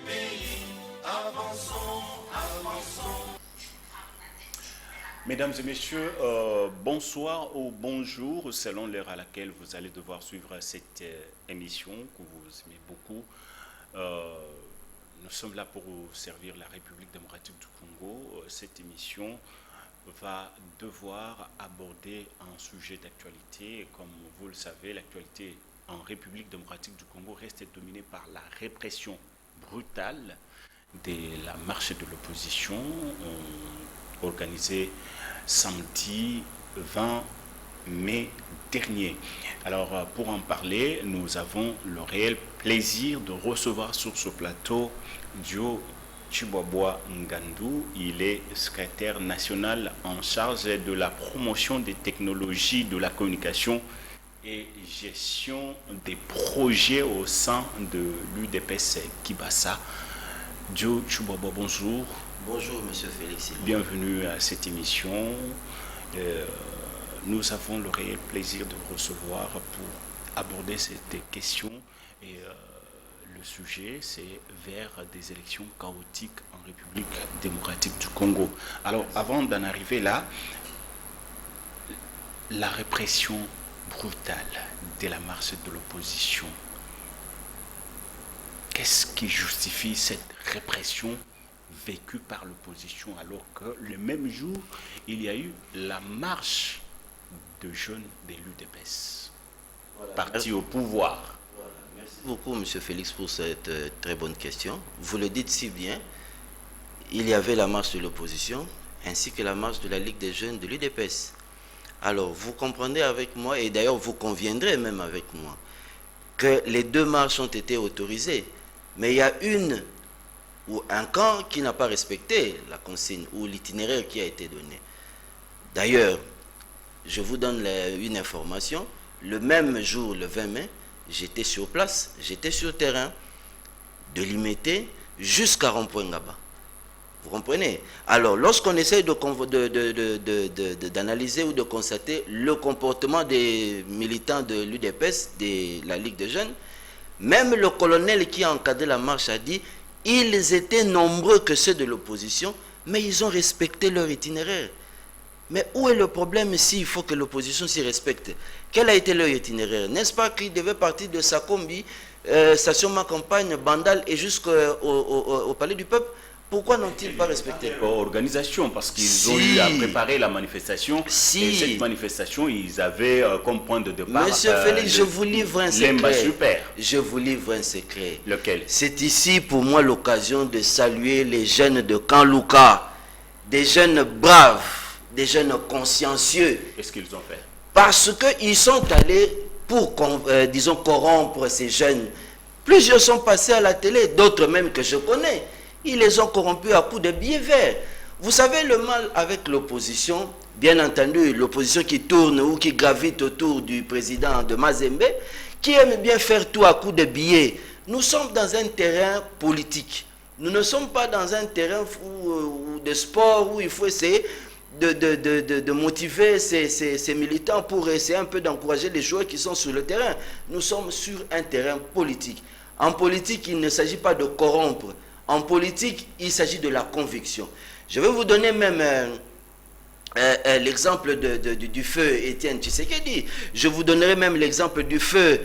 pays. Avançons, avançons. Mesdames et messieurs, bonsoir ou bonjour selon l'heure à laquelle vous allez devoir suivre cette émission que vous aimez beaucoup. Nous sommes là pour vous servir la République démocratique du Congo. Cette émission va devoir aborder un sujet d'actualité. Comme vous le savez, l'actualité en République démocratique du Congo reste dominée par la répression brutale de la marche de l'opposition organisée samedi 20 mai dernier. Alors, pour en parler, nous avons le réel plaisir de recevoir sur ce plateau Dio Chibwabwa Ngandou. Il est secrétaire national en charge de la promotion des technologies de la communication et gestion des projets au sein de l'UDPS Kibasa. Dio Chibwabwa, bonjour. Bonjour, Monsieur Félix. Bienvenue à cette émission. Nous avons le réel plaisir de vous recevoir pour aborder cette question. Et le sujet, c'est vers des élections chaotiques en République démocratique du Congo. Alors, avant d'en arriver là, la répression brutale de la marche de l'opposition, qu'est-ce qui justifie cette répression vécue par l'opposition, alors que le même jour, il y a eu la marche de jeunes de l'UDPS, parti au pouvoir. Voilà. Merci beaucoup, M. Félix, pour cette très bonne question. Vous le dites si bien, il y avait la marche de l'opposition, ainsi que la marche de la Ligue des jeunes de l'UDPS. Alors, vous comprenez avec moi, et d'ailleurs, vous conviendrez même avec moi, que les deux marches ont été autorisées, mais il y a une ou un camp qui n'a pas respecté la consigne ou l'itinéraire qui a été donné. D'ailleurs, je vous donne une information. Le même jour, le 20 mai, j'étais sur place, j'étais sur terrain, de Limité jusqu'à Rond-Point-Ngaba. Vous comprenez? Alors, lorsqu'on essaie d'analyser ou de constater le comportement des militants de l'UDPS, de la Ligue des jeunes, même le colonel qui a encadré la marche a dit ils étaient nombreux que ceux de l'opposition, mais ils ont respecté leur itinéraire. Mais où est le problème s'il faut que l'opposition s'y respecte? Quel a été leur itinéraire? N'est-ce pas qu'ils devaient partir de Sakombi, station Ma Campagne, Bandal et jusqu'au Palais du Peuple? Pourquoi n'ont-ils pas respecté? Organisation, parce qu'ils ont eu à préparer la manifestation. Et cette manifestation, ils avaient comme point de départ. Monsieur Félix, je vous livre un secret. Super. Je vous livre un secret. Lequel? C'est ici pour moi l'occasion de saluer les jeunes de Kanlouka, des jeunes braves, des jeunes consciencieux. Qu'est-ce qu'ils ont fait? Parce qu'ils sont allés pour, disons, corrompre ces jeunes. Plusieurs sont passés à la télé, d'autres même que je connais. Ils les ont corrompus à coups de billets verts. Vous savez le mal avec l'opposition, bien entendu, l'opposition qui tourne ou qui gravite autour du président de Mazembe, qui aime bien faire tout à coups de billets. Nous sommes dans un terrain politique. Nous ne sommes pas dans un terrain de sport où il faut essayer de motiver ces militants pour essayer un peu d'encourager les joueurs qui sont sur le terrain. Nous sommes sur un terrain politique. En politique, il ne s'agit pas de corrompre. En politique, il s'agit de la conviction. Je vais vous donner même l'exemple du feu Étienne Tshisekedi. Je vous donnerai même l'exemple du feu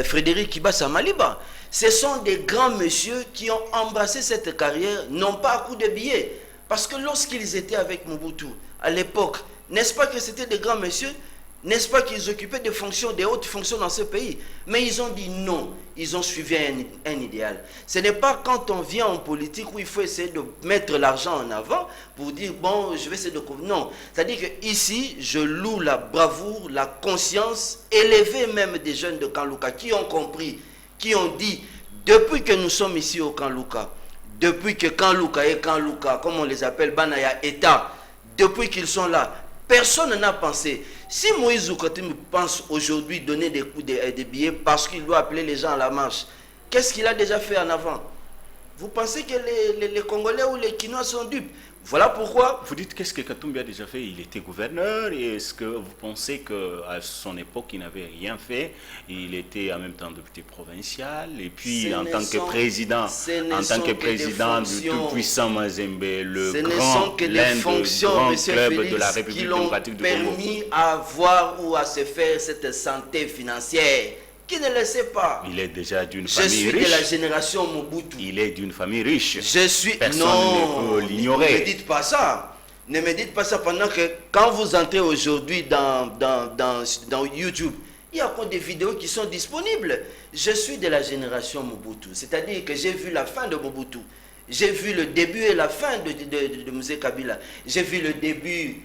Frédéric Kibasa Maliba. Ce sont des grands messieurs qui ont embrassé cette carrière, non pas à coups de billets. Parce que lorsqu'ils étaient avec Mobutu, à l'époque, n'est-ce pas que c'était des grands messieurs? N'est-ce pas qu'ils occupaient des fonctions, des hautes fonctions dans ce pays? Mais ils ont dit non. Ils ont suivi un idéal. Ce n'est pas quand on vient en politique où il faut essayer de mettre l'argent en avant pour dire, bon, je vais essayer de... Non. C'est-à-dire qu'ici, je loue la bravoure, la conscience élevée même des jeunes de Kanlouka qui ont compris, qui ont dit, depuis que nous sommes ici au Kanlouka, depuis que Kanlouka et Kanlouka, comme on les appelle, Banaya État, depuis qu'ils sont là, personne n'a pensé. Si Moïse Oukatim pense aujourd'hui donner des coups de billets parce qu'il doit appeler les gens à la marche, qu'est-ce qu'il a déjà fait en avant? Vous pensez que les Congolais ou les Kinois sont dupes? Voilà pourquoi. Vous dites qu'est-ce que Katumbi a déjà fait? Il était gouverneur et est-ce que vous pensez qu'à son époque il n'avait rien fait? Il était en même temps député provincial et puis en tant que président du tout-puissant Mazembe, l'un des grands clubs de la République démocratique du Congo. Permis à avoir ou à se faire cette santé financière. Qui ne le sait pas? Il est déjà d'une famille riche. Je suis de la génération Mobutu. Il est d'une famille riche. Je suis... Personne non, ne peut l'ignorer. Ne me dites pas ça. Ne me dites pas ça pendant que quand vous entrez aujourd'hui dans YouTube, il y a encore des vidéos qui sont disponibles. Je suis de la génération Mobutu. C'est-à-dire que j'ai vu la fin de Mobutu. J'ai vu le début et la fin de Mzee Kabila. J'ai vu le début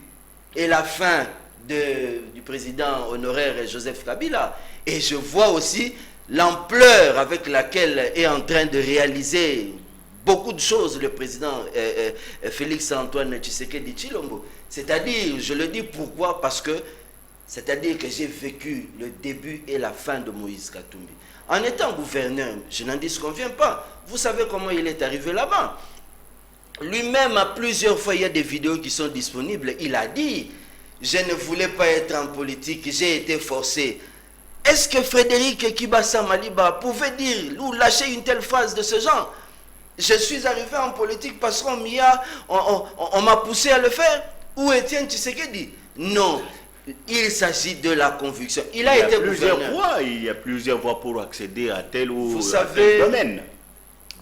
et la fin du président honoraire Joseph Kabila. Et je vois aussi l'ampleur avec laquelle est en train de réaliser beaucoup de choses le président Félix Antoine Tshisekedi Tshilombo. C'est-à-dire, je le dis pourquoi? Parce que, c'est-à-dire que j'ai vécu le début et la fin de Moïse Katumbi. En étant gouverneur, je n'en disconviens pas. Vous savez comment il est arrivé là-bas. Lui-même, à plusieurs fois, il y a des vidéos qui sont disponibles. Il a dit, je ne voulais pas être en politique, j'ai été forcé. Est-ce que Frédéric Kibasa Maliba pouvait dire ou lâcher une telle phrase de ce genre? Je suis arrivé en politique parce qu'on m'a poussé à le faire. Ou Étienne Tshisekedi? Non, il s'agit de la conviction. Il y a plusieurs voies pour accéder à tel ou tel domaine.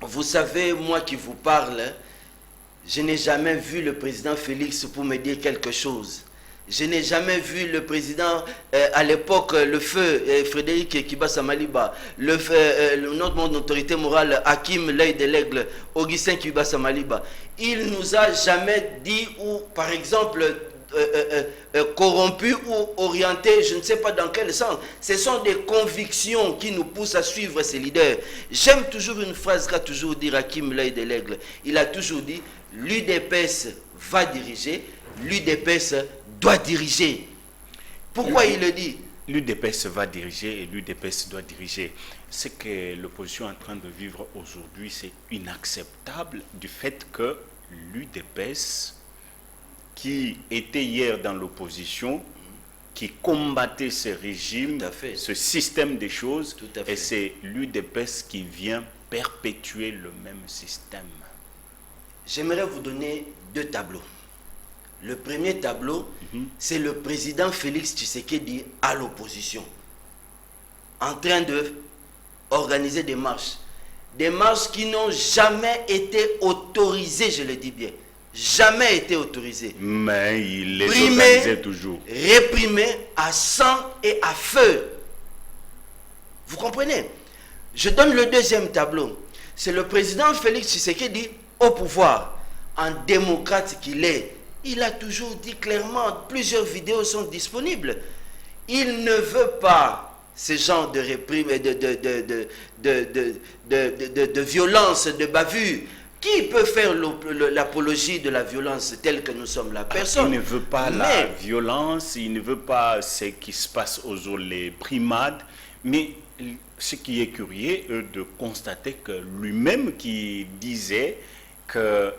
Vous savez, moi qui vous parle, je n'ai jamais vu le président Félix pour me dire quelque chose. Je n'ai jamais vu le président, à l'époque, le feu Frédéric Kibasa Maliba, notre autorité morale, Hakim L'œil de l'Aigle, Augustin Kibasa Maliba. Il nous a jamais dit ou, par exemple, corrompu ou orienté, je ne sais pas dans quel sens. Ce sont des convictions qui nous poussent à suivre ces leaders. J'aime toujours une phrase qu'a toujours dit Hakim L'œil de l'Aigle. Il a toujours dit, l'UDPS va diriger, l'UDPS doit diriger. Pourquoi il le dit? L'UDPS va diriger et l'UDPS doit diriger. Ce que l'opposition est en train de vivre aujourd'hui, c'est inacceptable du fait que l'UDPS, qui était hier dans l'opposition, qui combattait ce régime, ce système des choses, et c'est l'UDPS qui vient perpétuer le même système. J'aimerais vous donner deux tableaux. Le premier tableau, c'est le président Félix Tshisekedi à l'opposition, en train d'organiser des marches qui n'ont jamais été autorisées, je le dis bien, jamais été autorisées. Mais il les organisait toujours. Réprimé à sang et à feu. Vous comprenez? Je donne le deuxième tableau. C'est le président Félix Tshisekedi au pouvoir, en démocrate qu'il est. Il a toujours dit clairement, plusieurs vidéos sont disponibles. Il ne veut pas ce genre de réprime, de violence, de bavure. Qui peut faire l'apologie de la violence telle que nous sommes la personne? Il ne veut pas la violence, il ne veut pas ce qui se passe aux les primades, mais ce qui est curieux de constater que lui-même qui disait que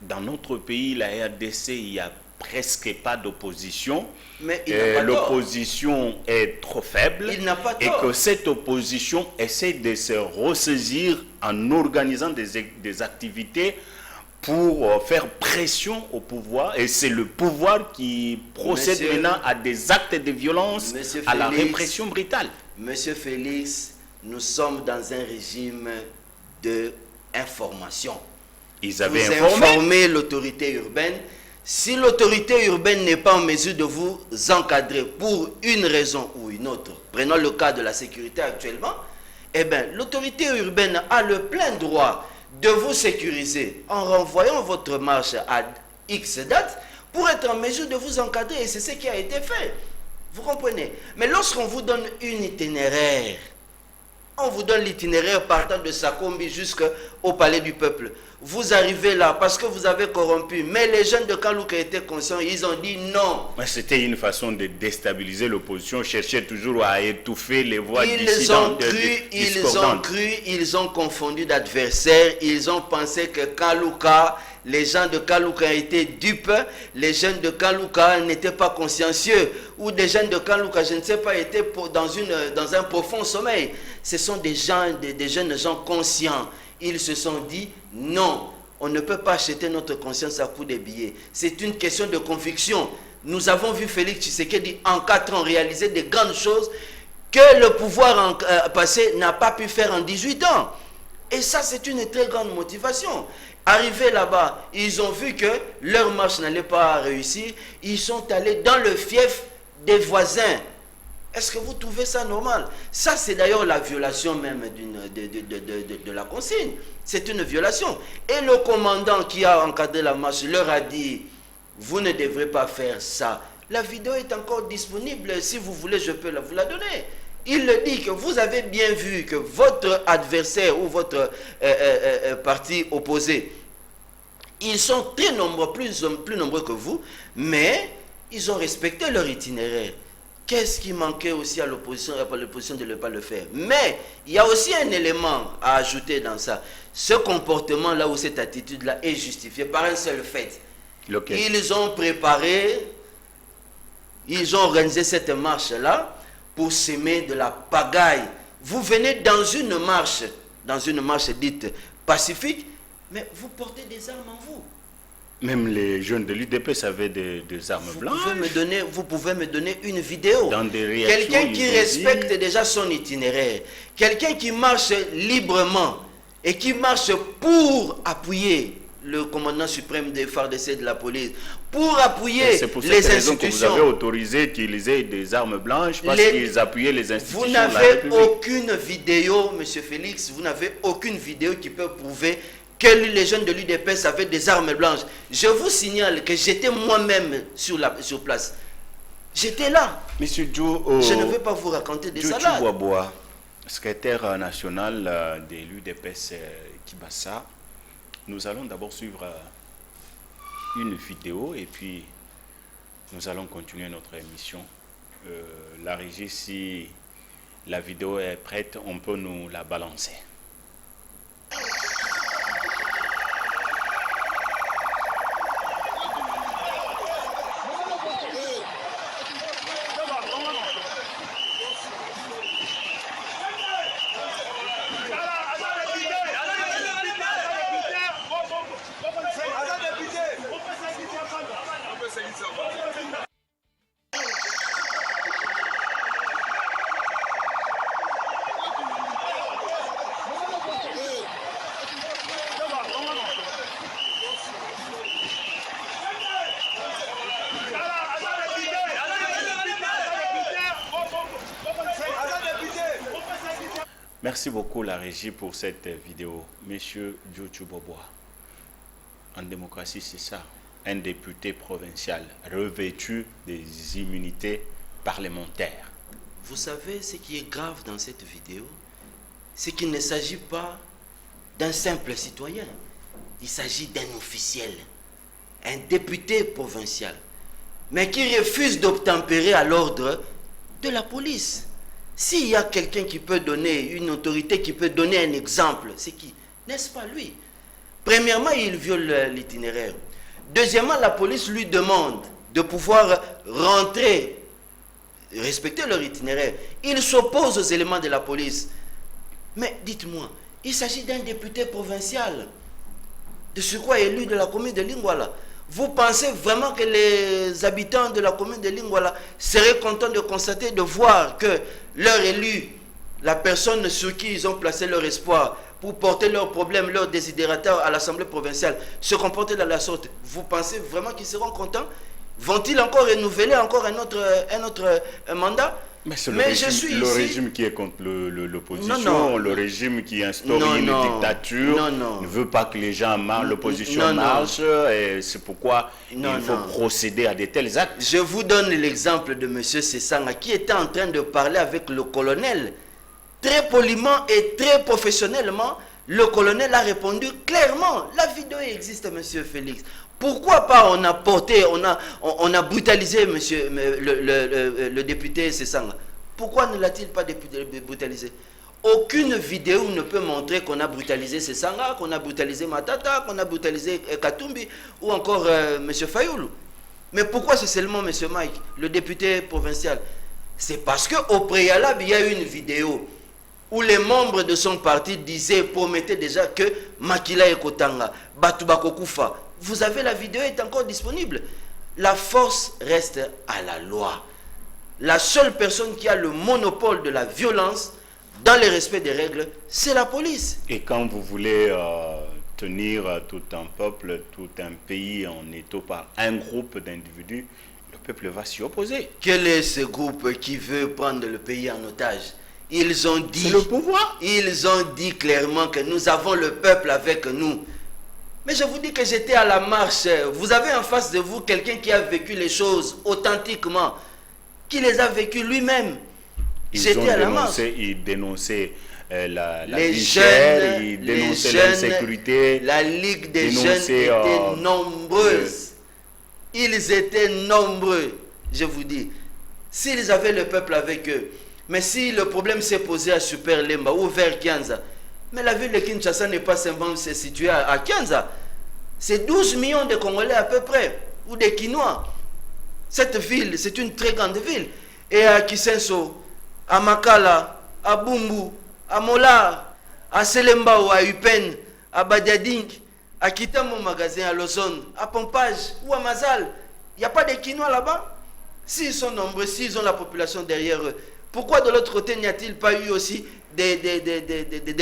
dans notre pays, la RDC, il n'y a presque pas d'opposition. Mais l'opposition est trop faible. Il n'a pas tort. Et que cette opposition essaie de se ressaisir en organisant des activités pour faire pression au pouvoir. Et c'est le pouvoir qui procède maintenant à des actes de violence, à la répression brutale. Monsieur Félix, nous sommes dans un régime d'information. Ils avaient informé l'autorité urbaine. Si l'autorité urbaine n'est pas en mesure de vous encadrer pour une raison ou une autre, prenons le cas de la sécurité actuellement, eh bien, l'autorité urbaine a le plein droit de vous sécuriser en renvoyant votre marche à X date pour être en mesure de vous encadrer. Et c'est ce qui a été fait. Vous comprenez? Mais lorsqu'on vous donne une itinéraire, on vous donne l'itinéraire partant de Sakombi jusqu'au palais du peuple. Vous arrivez là parce que vous avez corrompu. Mais les jeunes de Kalouka étaient conscients, ils ont dit non. C'était une façon de déstabiliser l'opposition, chercher toujours à étouffer les voix Ils dissidentes, ont cru, ils ont confondu d'adversaires, ils ont pensé que Kalouka, les gens de Kalouka étaient dupes, les jeunes de Kalouka n'étaient pas consciencieux, ou des jeunes de Kalouka, je ne sais pas, étaient dans un profond sommeil. Ce sont des jeunes gens conscients. Ils se sont dit non, on ne peut pas acheter notre conscience à coup de billets. C'est une question de conviction. Nous avons vu Félix Tshisekedi en 4 ans réaliser des grandes choses que le pouvoir passé n'a pas pu faire en 18 ans. Et ça, c'est une très grande motivation. Arrivés là-bas, ils ont vu que leur marche n'allait pas réussir. Ils sont allés dans le fief des voisins. Est-ce que vous trouvez ça normal? Ça, c'est d'ailleurs la violation même de la consigne. C'est une violation. Et le commandant qui a encadré la marche leur a dit, vous ne devrez pas faire ça. La vidéo est encore disponible. Si vous voulez, je peux vous la donner. Il le dit que vous avez bien vu que votre adversaire ou votre parti opposé, ils sont très nombreux, plus nombreux que vous, mais ils ont respecté leur itinéraire. Qu'est-ce qui manquait aussi à l'opposition de ne pas le faire? Mais il y a aussi un élément à ajouter dans ça. Ce comportement-là ou cette attitude-là est justifiée par un seul fait. Lequel? Ils ont préparé, ils ont organisé cette marche-là pour semer de la pagaille. Vous venez dans une marche dite pacifique, mais vous portez des armes en vous. Même les jeunes de l'UDPS avaient des armes blanches. Vous pouvez me donner une vidéo. Dans des réactions, quelqu'un qui respecte déjà son itinéraire. Quelqu'un qui marche librement et qui marche pour appuyer le commandant suprême des FARDC de la police, pour appuyer c'est pour les cette raison institutions. que vous avez autorisé d'utiliser des armes blanches parce qu'ils appuyaient les institutions. Vous de la n'avez République. aucune vidéo, monsieur Félix, vous n'avez aucune vidéo qui peut prouver que les jeunes de l'UDPS avaient des armes blanches. Je vous signale que j'étais moi-même sur place. J'étais là. Monsieur Djo, je ne vais pas vous raconter des salades. Djo Bois, secrétaire national de l'UDPS Kibassa, nous allons d'abord suivre une vidéo et puis nous allons continuer notre émission. La régie, si la vidéo est prête, on peut nous la balancer. Merci beaucoup la régie pour cette vidéo. Monsieur Djo Bobois, en démocratie c'est ça, un député provincial revêtu des immunités parlementaires. Vous savez ce qui est grave dans cette vidéo? C'est qu'il ne s'agit pas d'un simple citoyen. Il s'agit d'un officiel, un député provincial, mais qui refuse d'obtempérer à l'ordre de la police. S'il y a quelqu'un qui peut donner, une autorité qui peut donner un exemple, c'est qui? N'est-ce pas lui? Premièrement, il viole l'itinéraire. Deuxièmement, la police lui demande de pouvoir rentrer, respecter leur itinéraire. Il s'oppose aux éléments de la police. Mais dites-moi, il s'agit d'un député provincial, de surcroît élu de la commune de Lingwala. Vous pensez vraiment que les habitants de la commune de Lingwala seraient contents de constater, de voir que leur élu, la personne sur qui ils ont placé leur espoir pour porter leurs problèmes, leurs désidérateurs à l'Assemblée provinciale, se comporter de la sorte? Vous pensez vraiment qu'ils seront contents? Vont-ils encore renouveler encore un autre mandat? Mais c'est le régime qui est contre l'opposition, le régime qui instaure une dictature, ne veut pas que les gens marchent, l'opposition marche, et c'est pourquoi il faut procéder à de tels actes. Je vous donne l'exemple de M. Sessanga qui était en train de parler avec le colonel. Très poliment et très professionnellement, Le colonel a répondu clairement. La vidéo existe, monsieur Félix. Pourquoi pas on a brutalisé le député Sessanga? Pourquoi ne l'a-t-il pas brutalisé? Aucune vidéo ne peut montrer qu'on a brutalisé Sessanga, qu'on a brutalisé Matata, qu'on a brutalisé Katumbi ou encore M. Fayoulou. Mais pourquoi c'est seulement M. Mike, le député provincial? C'est parce qu'au préalable, il y a eu une vidéo où les membres de son parti promettaient déjà que Makila Ekotanga, Batubako Koufa. Vous avez la vidéo, est encore disponible. La force reste à la loi. La seule personne qui a le monopole de la violence, dans le respect des règles, c'est la police. Et quand vous voulez tenir tout un peuple, tout un pays en étau par un groupe d'individus, le peuple va s'y opposer. Quel est ce groupe qui veut prendre le pays en otage? Ils ont dit, c'est le pouvoir. Ils ont dit clairement que nous avons le peuple avec nous. Mais je vous dis que j'étais à la marche. Vous avez en face de vous quelqu'un qui a vécu les choses authentiquement, qui les a vécues lui-même. J'étais à la marche. Ils dénonçaient la les vie jeunes, chère, ils dénonçaient l'insécurité. La Ligue des jeunes était nombreuse. Ils étaient nombreux, je vous dis. S'ils avaient le peuple avec eux, mais si le problème s'est posé à Super Lemba ou vers Kianza, mais la ville de Kinshasa n'est pas simplement située à Kianza. C'est 12 millions de Congolais à peu près, ou des Kinois. Cette ville, c'est une très grande ville. Et à Kisenso, à Makala, à Bumbu, à Mola, à Selemba ou à Upen, à Badiading, à Kitamo Magasin, à Lozone, à Pompage ou à Mazal, il n'y a pas de Kinois là-bas? S'ils sont nombreux, s'ils ont la population derrière eux, pourquoi de l'autre côté n'y a-t-il pas eu aussi des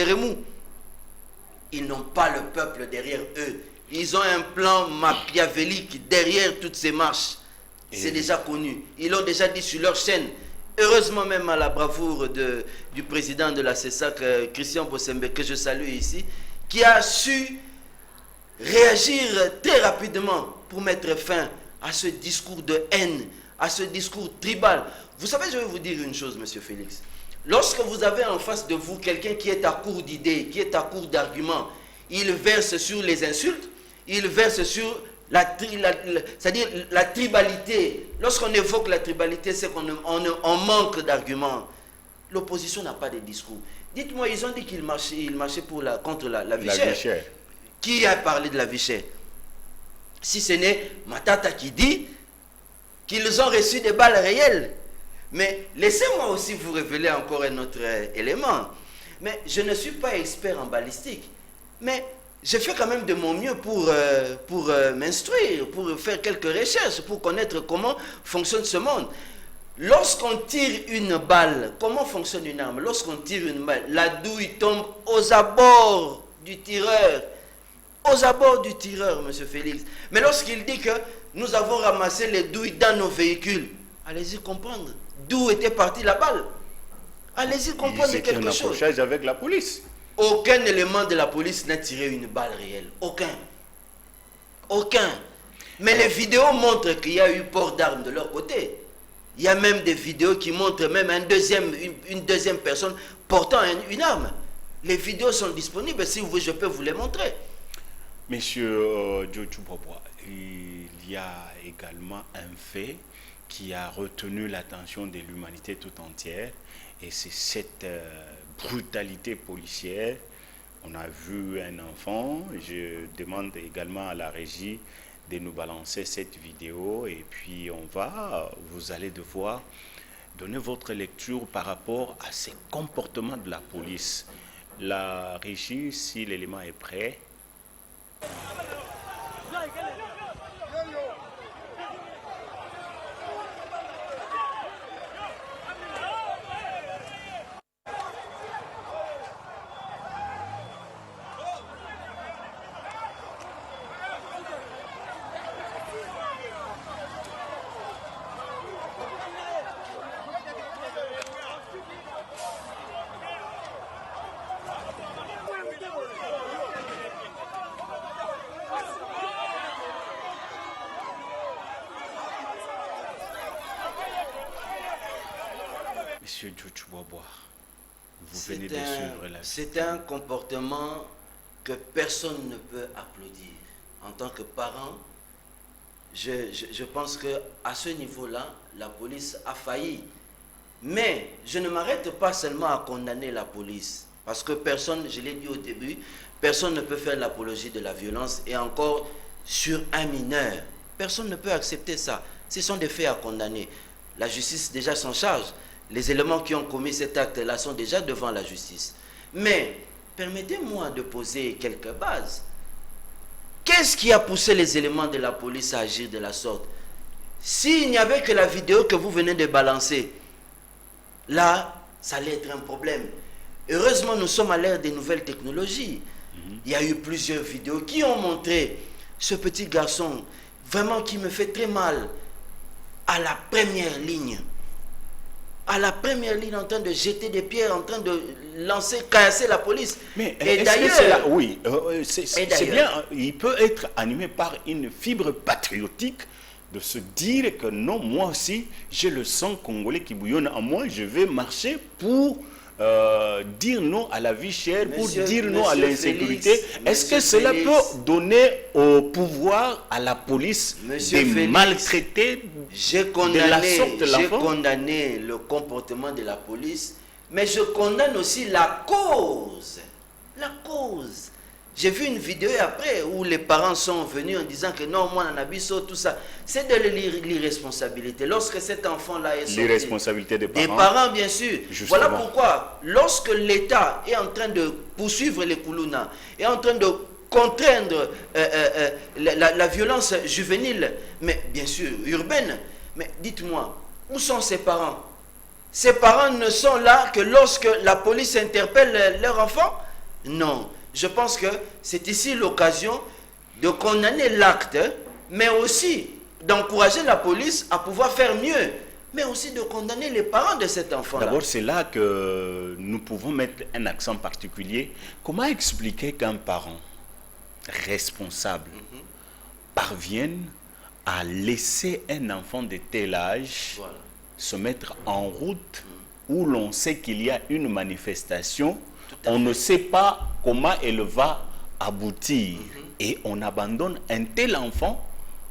remous? Ils n'ont pas le peuple derrière eux. Ils ont un plan machiavélique derrière toutes ces marches. C'est déjà connu. Ils l'ont déjà dit sur leur chaîne. Heureusement même à la bravoure du président de la CESAC, Christian Bossembe, que je salue ici, qui a su réagir très rapidement pour mettre fin à ce discours de haine, à ce discours tribal. Vous savez, je vais vous dire une chose, monsieur Félix. Lorsque vous avez en face de vous quelqu'un qui est à court d'idées, qui est à court d'arguments, il verse sur les insultes, il verse sur c'est-à-dire la tribalité. Lorsqu'on évoque la tribalité, c'est qu'on manque d'arguments. L'opposition n'a pas de discours. Dites-moi, ils ont dit qu'ils marchaient contre la vie chère. Qui a parlé de la vie chère? Si ce n'est Matata qui dit qu'ils ont reçu des balles réelles. Mais laissez-moi aussi vous révéler encore un autre élément. Mais je ne suis pas expert en balistique. Mais je fais quand même de mon mieux pour m'instruire, pour faire quelques recherches, pour connaître comment fonctionne ce monde. Lorsqu'on tire une balle, comment fonctionne une arme? Lorsqu'on tire une balle, la douille tombe aux abords du tireur. Aux abords du tireur, monsieur Félix. Mais lorsqu'il dit que nous avons ramassé les douilles dans nos véhicules, allez-y comprendre. D'où était partie la balle? Allez-y comprendre quelque chose. C'était un accrochage avec la police. Aucun élément de la police n'a tiré une balle réelle. Aucun. Aucun. Mais les vidéos montrent qu'il y a eu port d'armes de leur côté. Il y a même des vidéos qui montrent même une deuxième personne portant une arme. Les vidéos sont disponibles. Si vous voulez, je peux vous les montrer. Monsieur Jojo Bobois, il y a également un fait qui a retenu l'attention de l'humanité tout entière, et c'est cette brutalité policière. On a vu un enfant. Je demande également à la régie de nous balancer cette vidéo, et puis vous allez devoir donner votre lecture par rapport à ces comportements de la police. La régie, si l'élément est prêt. Monsieur Jojo Bobois, vous venez de suivre la vidéo. C'est un comportement que personne ne peut applaudir. En tant que parent, je pense qu'à ce niveau-là, la police a failli. Mais je ne m'arrête pas seulement à condamner la police. Parce que personne, je l'ai dit au début, personne ne peut faire l'apologie de la violence, et encore sur un mineur. Personne ne peut accepter ça. Ce sont des faits à condamner. La justice déjà s'en charge. Les éléments qui ont commis cet acte-là sont déjà devant la justice. Mais permettez-moi de poser quelques bases. Qu'est-ce qui a poussé les éléments de la police à agir de la sorte? S'il n'y avait que la vidéo que vous venez de balancer, là, ça allait être un problème. Heureusement, nous sommes à l'ère des nouvelles technologies. Il y a eu plusieurs vidéos qui ont montré ce petit garçon, vraiment qui me fait très mal, à la première ligne. À la première ligne, en train de jeter des pierres, en train de lancer, casser la police. Mais et d'ailleurs, oui, c'est bien, il peut être animé par une fibre patriotique de se dire que non, moi aussi, j'ai le sang congolais qui bouillonne en moi, je vais marcher pour dire non à la vie chère, pour dire non à l'insécurité. Est-ce que cela peut donner au pouvoir à la police de maltraiter j'ai condamné le comportement de la police, mais je condamne aussi la cause. La cause. J'ai vu une vidéo après où les parents sont venus en disant que non, moi, Nanabiso, tout ça. C'est de l'irresponsabilité. Lorsque cet enfant-là est sorti. L'irresponsabilité des parents. Des parents, bien sûr. Justement. Voilà pourquoi, lorsque l'État est en train de poursuivre les Koulouna, est en train de contraindre la violence juvénile, mais bien sûr urbaine, mais dites-moi, où sont ces parents? Ces parents ne sont là que lorsque la police interpelle leur enfant? Non. Je pense que c'est ici l'occasion de condamner l'acte, mais aussi d'encourager la police à pouvoir faire mieux, mais aussi de condamner les parents de cet enfant-là. D'abord, c'est là que nous pouvons mettre un accent particulier. Comment expliquer qu'un parent responsable parvienne à laisser un enfant de tel âge se mettre en route où l'on sait qu'il y a une manifestation, on ne sait pas comment elle va aboutir et on abandonne un tel enfant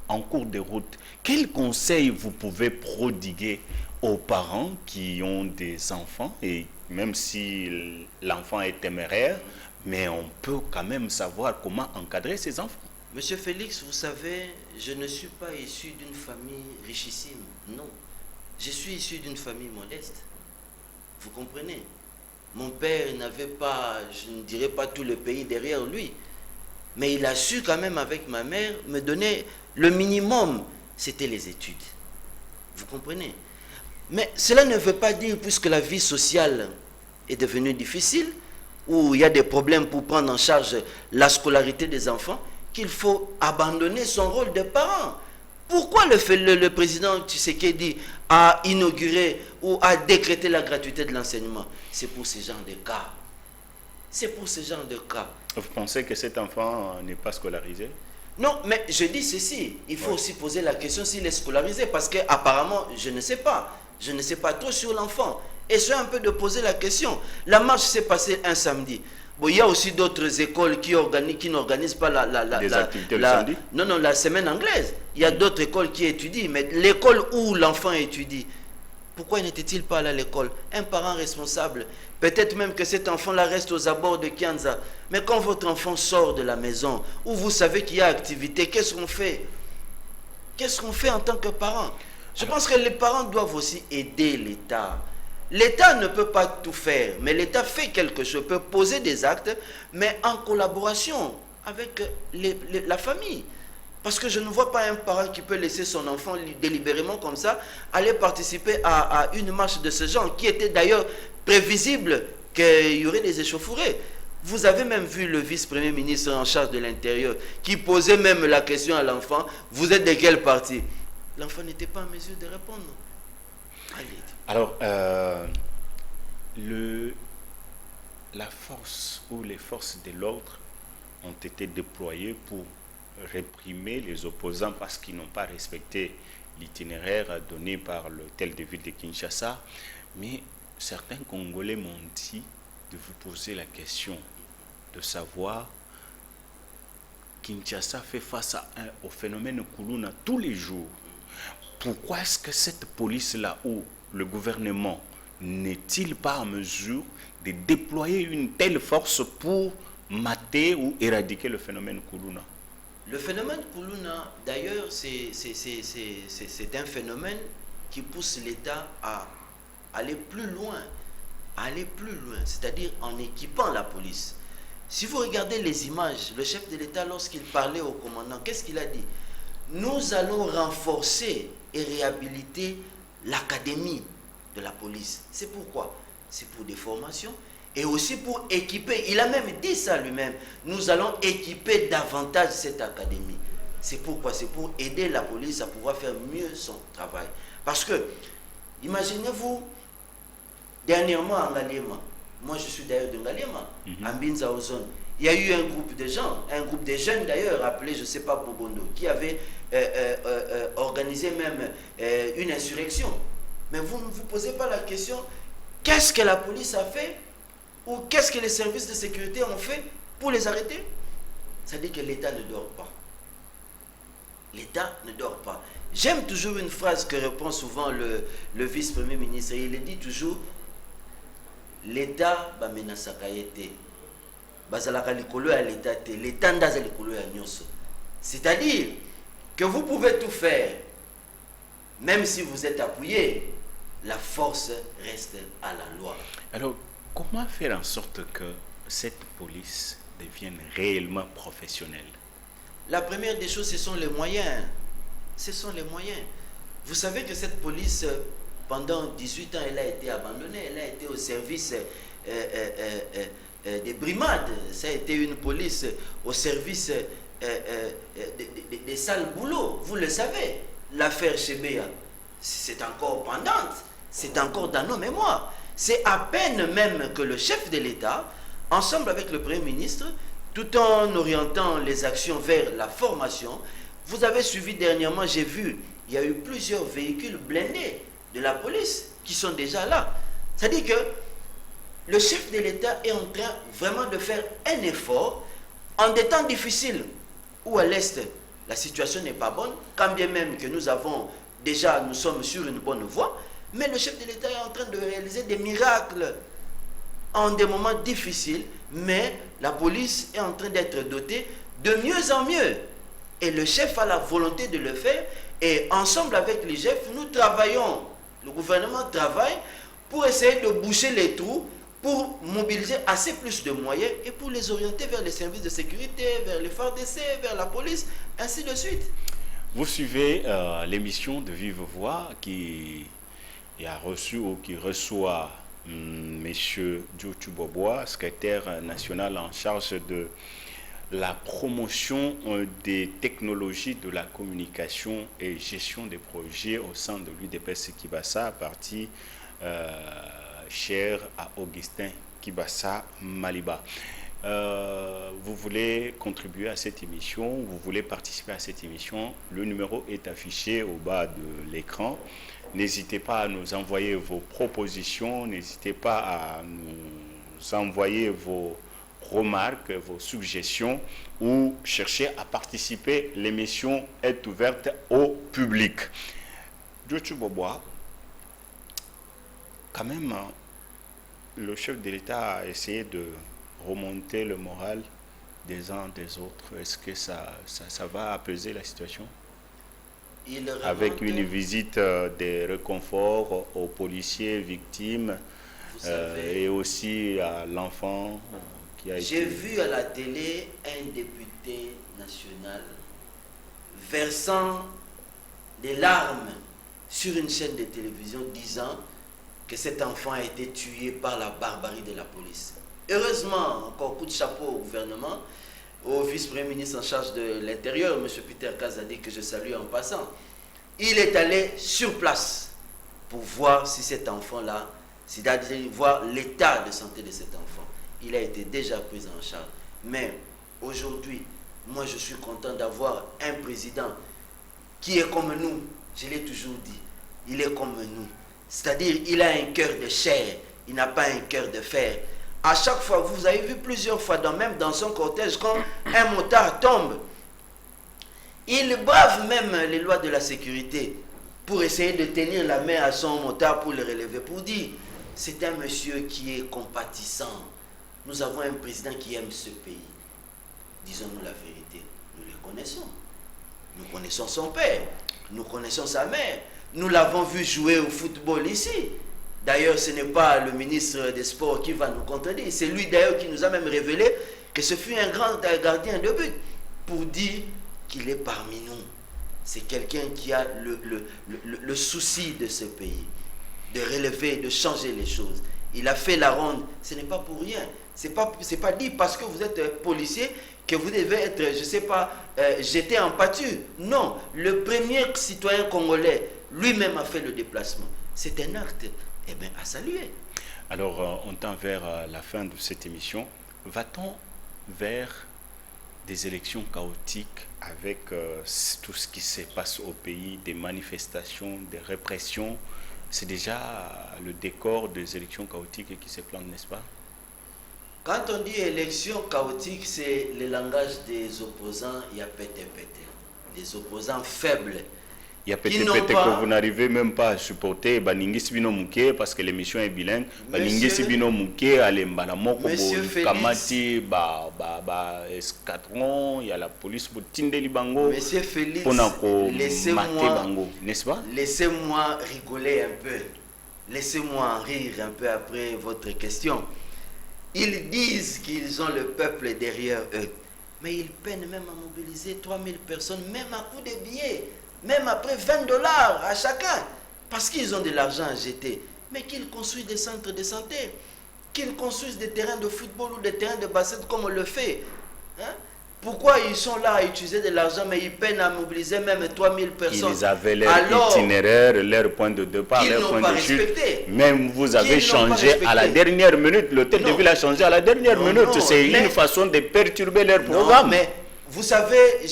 en cours de route. Quel conseil vous pouvez prodiguer aux parents qui ont des enfants, et même si l'enfant est téméraire, mais on peut quand même savoir comment encadrer ses enfants? Monsieur Félix, vous savez, je ne suis pas issu d'une famille richissime, non. Je suis issu d'une famille modeste. Vous comprenez? Mon père n'avait pas, je ne dirais pas tout le pays derrière lui, mais il a su quand même avec ma mère me donner le minimum, c'était les études. Vous comprenez? Mais cela ne veut pas dire, puisque la vie sociale est devenue difficile, où il y a des problèmes pour prendre en charge la scolarité des enfants, qu'il faut abandonner son rôle de parent. Pourquoi le président Tshisekedi a inauguré ou a décrété la gratuité de l'enseignement? C'est pour ce genre de cas. C'est pour ce genre de cas. Vous pensez que cet enfant n'est pas scolarisé? Non, mais je dis ceci. Il faut aussi poser la question s'il est scolarisé, parce qu'apparemment, je ne sais pas. Je ne sais pas trop sur l'enfant. Essayez un peu de poser la question. La marche s'est passée un samedi. Bon, il y a aussi d'autres écoles qui n'organisent pas des activités le samedi? Non, non, la semaine anglaise. Il y a d'autres écoles qui étudient, mais l'école où l'enfant étudie, pourquoi n'était-il pas allé à l'école? Un parent responsable, peut-être même que cet enfant-là reste aux abords de Kianza. Mais quand votre enfant sort de la maison, où vous savez qu'il y a activité, qu'est-ce qu'on fait? Qu'est-ce qu'on fait en tant que parent? Je pense que les parents doivent aussi aider l'État. L'État ne peut pas tout faire, mais l'État fait quelque chose, peut poser des actes, mais en collaboration avec la famille. Parce que je ne vois pas un parent qui peut laisser son enfant délibérément comme ça aller participer à une marche de ce genre, qui était d'ailleurs prévisible qu'il y aurait des échauffourées. Vous avez même vu le vice-premier ministre en charge de l'Intérieur qui posait même la question à l'enfant, vous êtes de quel parti? L'enfant n'était pas en mesure de répondre. Allez. Alors, la force ou les forces de l'ordre ont été déployées pour réprimer les opposants parce qu'ils n'ont pas respecté l'itinéraire donné par l'hôtel de ville de Kinshasa. Mais certains Congolais m'ont dit de vous poser la question, de savoir Kinshasa fait face au phénomène Kuluna tous les jours. Pourquoi est-ce que cette police-là, ou le gouvernement, n'est-il pas en mesure de déployer une telle force pour mater ou éradiquer le phénomène Kuluna? Le phénomène Kuluna, d'ailleurs, c'est un phénomène qui pousse l'État à aller plus loin, c'est-à-dire en équipant la police. Si vous regardez les images, le chef de l'État, lorsqu'il parlait au commandant, qu'est-ce qu'il a dit? Nous allons renforcer et réhabiliter l'académie de la police. C'est pourquoi? C'est pour des formations et aussi pour équiper. Il a même dit ça lui-même. Nous allons équiper davantage cette académie. C'est pourquoi? C'est pour aider la police à pouvoir faire mieux son travail. Parce que, imaginez-vous, dernièrement en Ngaliema, moi je suis d'ailleurs de Ngaliema, en Binza Ozone, il y a eu un groupe de gens, un groupe de jeunes d'ailleurs, appelé, je ne sais pas, Bobondo, qui avait organisé même une insurrection. Mais vous ne vous posez pas la question, qu'est-ce que la police a fait ou qu'est-ce que les services de sécurité ont fait pour les arrêter? Ça dit que l'État ne dort pas. L'État ne dort pas. J'aime toujours une phrase que répond souvent le vice-premier ministre, et il dit toujours, l'État va menacer l'État ndaza likolo ya nyonso. C'est-à-dire que vous pouvez tout faire, même si vous êtes appuyé, la force reste à la loi. Alors, comment faire en sorte que cette police devienne réellement professionnelle? La première des choses, ce sont les moyens. Ce sont les moyens. Vous savez que cette police, pendant 18 ans, elle a été abandonnée. Elle a été au service des brimades. Ça a été une police au service des sales boulots. Vous le savez. L'affaire Chebea, c'est encore pendante. C'est encore dans nos mémoires. C'est à peine même que le chef de l'État, ensemble avec le Premier ministre, tout en orientant les actions vers la formation, vous avez suivi dernièrement, j'ai vu, il y a eu plusieurs véhicules blindés de la police qui sont déjà là. C'est-à-dire que le chef de l'État est en train vraiment de faire un effort en des temps difficiles où à l'Est, la situation n'est pas bonne, quand bien même que nous sommes sur une bonne voie, mais le chef de l'État est en train de réaliser des miracles en des moments difficiles, mais la police est en train d'être dotée de mieux en mieux. Et le chef a la volonté de le faire, et ensemble avec les chefs, nous travaillons, le gouvernement travaille pour essayer de boucher les trous, pour mobiliser assez plus de moyens et pour les orienter vers les services de sécurité, vers les FARDC, vers la police, ainsi de suite. Vous suivez l'émission de Vive Voix qui a reçu ou qui reçoit M. Diotu Boboa, secrétaire national en charge de la promotion des technologies de la communication et gestion des projets au sein de l'UDPS Kibassa, parti cher à Augustin Kibassa Maliba. Vous voulez contribuer à cette émission, vous voulez participer à cette émission, le numéro est affiché au bas de l'écran. N'hésitez pas à nous envoyer vos propositions, n'hésitez pas à nous envoyer vos remarques, vos suggestions ou chercher à participer. L'émission est ouverte au public. Diotu Boboa, quand même, le chef de l'État a essayé de remonter le moral des uns des autres. Est-ce que ça va apaiser la situation? Avec une visite de réconfort aux policiers victimes et aussi à l'enfant qui a été... J'ai vu à la télé un député national versant des larmes sur une chaîne de télévision disant que cet enfant a été tué par la barbarie de la police. Heureusement, encore coup de chapeau au gouvernement, au vice-premier ministre en charge de l'Intérieur, M. Peter Kazadi, que je salue en passant. Il est allé sur place pour voir si cet enfant-là, c'est-à-dire voir l'état de santé de cet enfant. Il a été déjà pris en charge. Mais aujourd'hui, moi je suis content d'avoir un président qui est comme nous. Je l'ai toujours dit, il est comme nous. C'est-à-dire, il a un cœur de chair, il n'a pas un cœur de fer. À chaque fois, vous avez vu plusieurs fois, même dans son cortège, quand un motard tombe, Il brave même les lois de la sécurité pour essayer de tenir la main à son motard pour le relever, pour dire, c'est un monsieur qui est compatissant. Nous avons un président qui aime ce pays. Disons-nous la vérité, nous le connaissons. Nous connaissons son père, nous connaissons sa mère. Nous l'avons vu jouer au football ici. D'ailleurs, ce n'est pas le ministre des Sports qui va nous contredire. C'est lui d'ailleurs qui nous a même révélé que ce fut un grand gardien de but pour dire qu'il est parmi nous. C'est quelqu'un qui a le souci de ce pays, de relever, de changer les choses. Il a fait la ronde. Ce n'est pas pour rien. C'est pas dit parce que vous êtes policier que vous devez être, je ne sais pas, jeté en pâture. Non, le premier citoyen congolais lui-même a fait le déplacement. C'est un acte à saluer. Alors, on tend vers la fin de cette émission. Va-t-on vers des élections chaotiques avec tout ce qui se passe au pays, des manifestations, des répressions? C'est déjà le décor des élections chaotiques qui se plantent, n'est-ce pas? Quand on dit élection chaotique, c'est le langage des opposants. Il y a pété. Des opposants faibles. Il y a peut-être que vous n'arrivez même pas à supporter Baningis Bino Mouké parce que l'émission est bilingue. Baningis Bino Mouké, Alembala Moko, Kamati, Escadron, il y a la police pour Tinde Libango. Monsieur Félix, n'est-ce pas? Laissez-moi rigoler un peu. Laissez-moi rire un peu après votre question. Ils disent qu'ils ont le peuple derrière eux. Mais ils peinent même à mobiliser 3000 personnes, même à coup de billets. Même après $20 à chacun, parce qu'ils ont de l'argent à jeter. Mais qu'ils construisent des centres de santé, qu'ils construisent des terrains de football ou des terrains de basket comme on le fait. Hein? Pourquoi ils sont là à utiliser de l'argent, mais ils peinent à mobiliser même 3000 personnes? Ils avaient leur itinéraire, leur point de départ, leur point de chute. Même vous avez changé à la dernière minute. L'hôtel de ville a changé à la dernière minute. C'est une façon de perturber leur programme. Mais vous savez,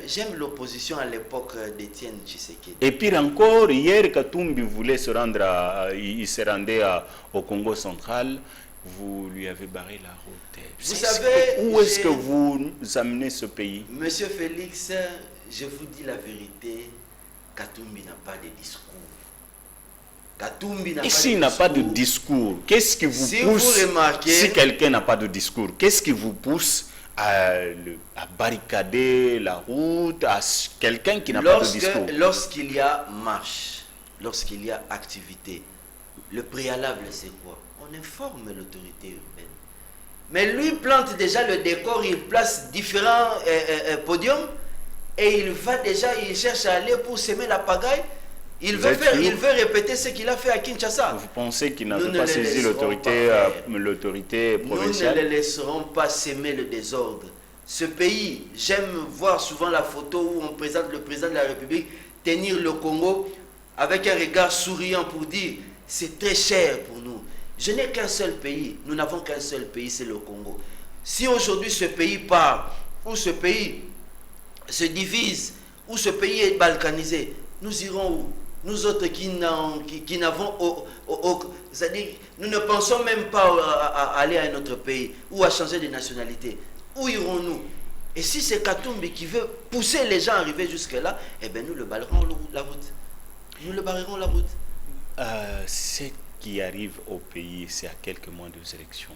j'aime l'opposition à l'époque d'Étienne Tshisekedi. Et pire encore, hier, Katumbi voulait se rendre, il se rendait au Congo central, vous lui avez barré la route. Vous savez, où est-ce que vous amenez ce pays? Monsieur Félix, je vous dis la vérité, Katumbi n'a pas de discours. Et s'il n'a pas de discours, qu'est-ce qui vous pousse? Si quelqu'un n'a pas de discours, qu'est-ce qui vous pousse à barricader la route à quelqu'un qui n'a pas de discours? Lorsqu'il y a marche, lorsqu'il y a activité, le préalable c'est quoi? On informe l'autorité urbaine. Mais lui plante déjà le décor, il place différents podiums et il cherche à aller pour semer la pagaille. Il veut répéter ce qu'il a fait à Kinshasa. Vous pensez qu'il n'avait pas saisi l'autorité provinciale? Nous ne les laisserons pas semer le désordre. Ce pays, j'aime voir souvent la photo où on présente le président de la République tenir le Congo avec un regard souriant pour dire c'est très cher pour nous. Je n'ai qu'un seul pays, nous n'avons qu'un seul pays, c'est le Congo. Si aujourd'hui ce pays part, ou ce pays se divise, ou ce pays est balkanisé, nous irons où? Nous autres qui n'avons... c'est-à-dire, nous ne pensons même pas à aller à un autre pays ou à changer de nationalité. Où irons-nous? Et si c'est Katumbi qui veut pousser les gens à arriver jusque-là, eh bien nous le barrerons la route. Nous le barrerons la route. Ce qui arrive au pays, c'est à quelques mois des élections.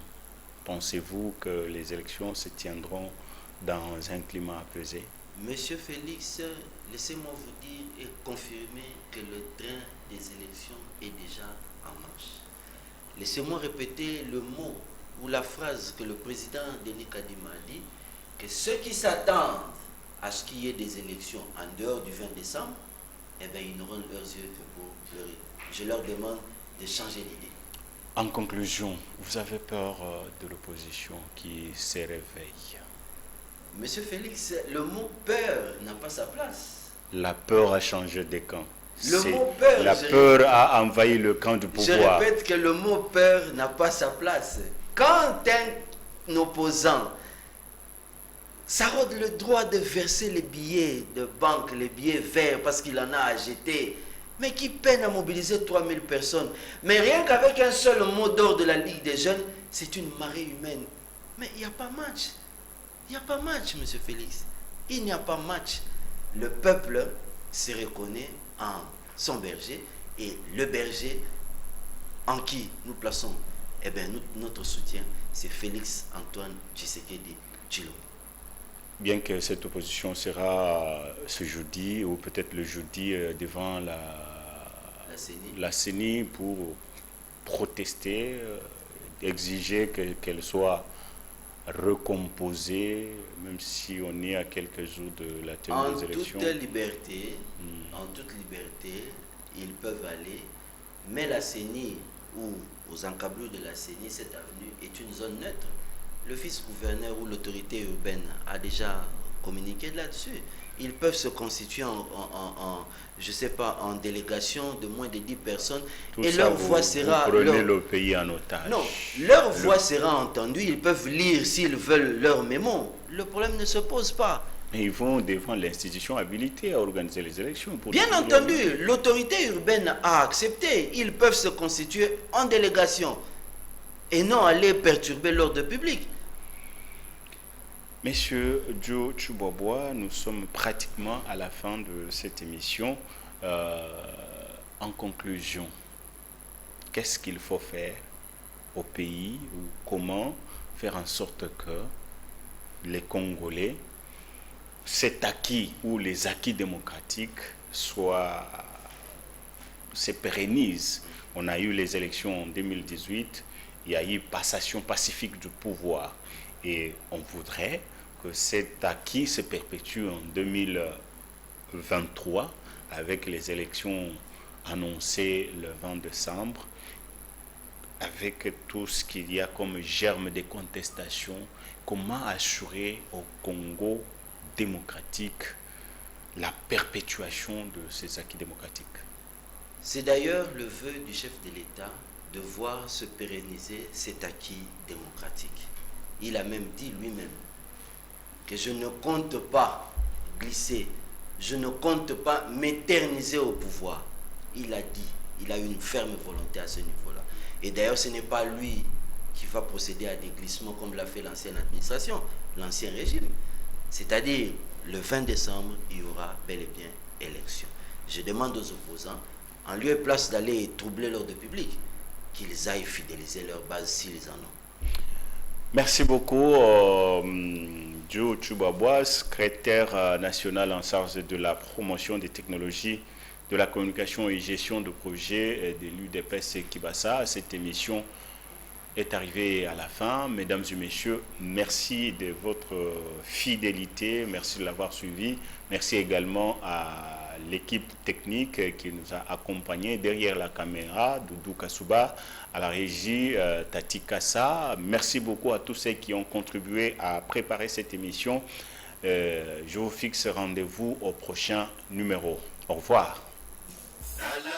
Pensez-vous que les élections se tiendront dans un climat apaisé? Monsieur Félix, laissez-moi vous dire et confirmer que le train des élections est déjà en marche. Laissez-moi répéter le mot ou la phrase que le président Denis Kadima a dit, que ceux qui s'attendent à ce qu'il y ait des élections en dehors du 20 décembre, eh bien, ils n'auront leurs yeux que pour pleurer. Je leur demande de changer d'idée. En conclusion, vous avez peur de l'opposition qui se réveille? Monsieur Félix, le mot peur n'a pas sa place. La peur a changé de camp. La peur a envahi le camp du pouvoir. Je répète que le mot peur n'a pas sa place. Quand un opposant s'arroge le droit de verser les billets de banque, les billets verts parce qu'il en a à jeter, mais qui peine à mobiliser 3000 personnes, mais rien qu'avec un seul mot d'ordre de la Ligue des jeunes, c'est une marée humaine. Mais il n'y a pas match. Il n'y a pas match, monsieur Félix. Il n'y a pas match. Le peuple se reconnaît en son berger et le berger en qui nous plaçons notre soutien, c'est Félix Antoine Tshisekedi Tshilombo. Bien que cette opposition sera ce jeudi ou peut-être le jeudi devant la CENI pour protester, exiger qu'elle soit recomposée, même si on est à quelques jours de la tenue des élections. En toute liberté, ils peuvent aller, mais la CENI ou aux encablures de la CENI, cette avenue est une zone neutre. Le vice-gouverneur ou l'autorité urbaine a déjà communiqué là-dessus. Ils peuvent se constituer je sais pas, en délégation de moins de 10 personnes. Tout et ça, leur voix sera... Vous prenez le pays en otage. Non, leur voix sera entendue. Ils peuvent lire s'ils veulent leur mémo. Le problème ne se pose pas. Mais ils vont devant l'institution habilitée à organiser les élections. Bien entendu, l'autorité urbaine a accepté. Ils peuvent se constituer en délégation et non aller perturber l'ordre public. Monsieur Joe Tshubwabwa, nous sommes pratiquement à la fin de cette émission. En conclusion, qu'est-ce qu'il faut faire au pays ou comment faire en sorte que les Congolais, cet acquis ou les acquis démocratiques se pérennisent. On a eu les élections en 2018, il y a eu passation pacifique du pouvoir et on voudrait que cet acquis se perpétue en 2023 avec les élections annoncées le 20 décembre, avec tout ce qu'il y a comme germe de contestation. Comment assurer au Congo démocratique la perpétuation de ces acquis démocratiques? C'est d'ailleurs le vœu du chef de l'État de voir se pérenniser cet acquis démocratique. Il a même dit lui-même que je ne compte pas glisser, je ne compte pas m'éterniser au pouvoir. Il a dit, il a une ferme volonté à ce niveau-là. Et d'ailleurs, ce n'est pas lui qui va procéder à des glissements comme l'a fait l'ancienne administration, l'ancien régime. C'est-à-dire, le 20 décembre, il y aura bel et bien élection. Je demande aux opposants, en lieu et place d'aller troubler l'ordre public, qu'ils aillent fidéliser leur base s'ils en ont. Merci beaucoup, Joe Tshubwabwa, secrétaire national en charge de la promotion des technologies de la communication et gestion de projets de l'UDPS Kibasa. Cette émission est arrivée à la fin. Mesdames et messieurs, merci de votre fidélité, merci de l'avoir suivi. Merci également à l'équipe technique qui nous a accompagnés derrière la caméra, Doudou Kasuba, à la régie Tati Kassa. Merci beaucoup à tous ceux qui ont contribué à préparer cette émission. Je vous fixe rendez-vous au prochain numéro. Au revoir. La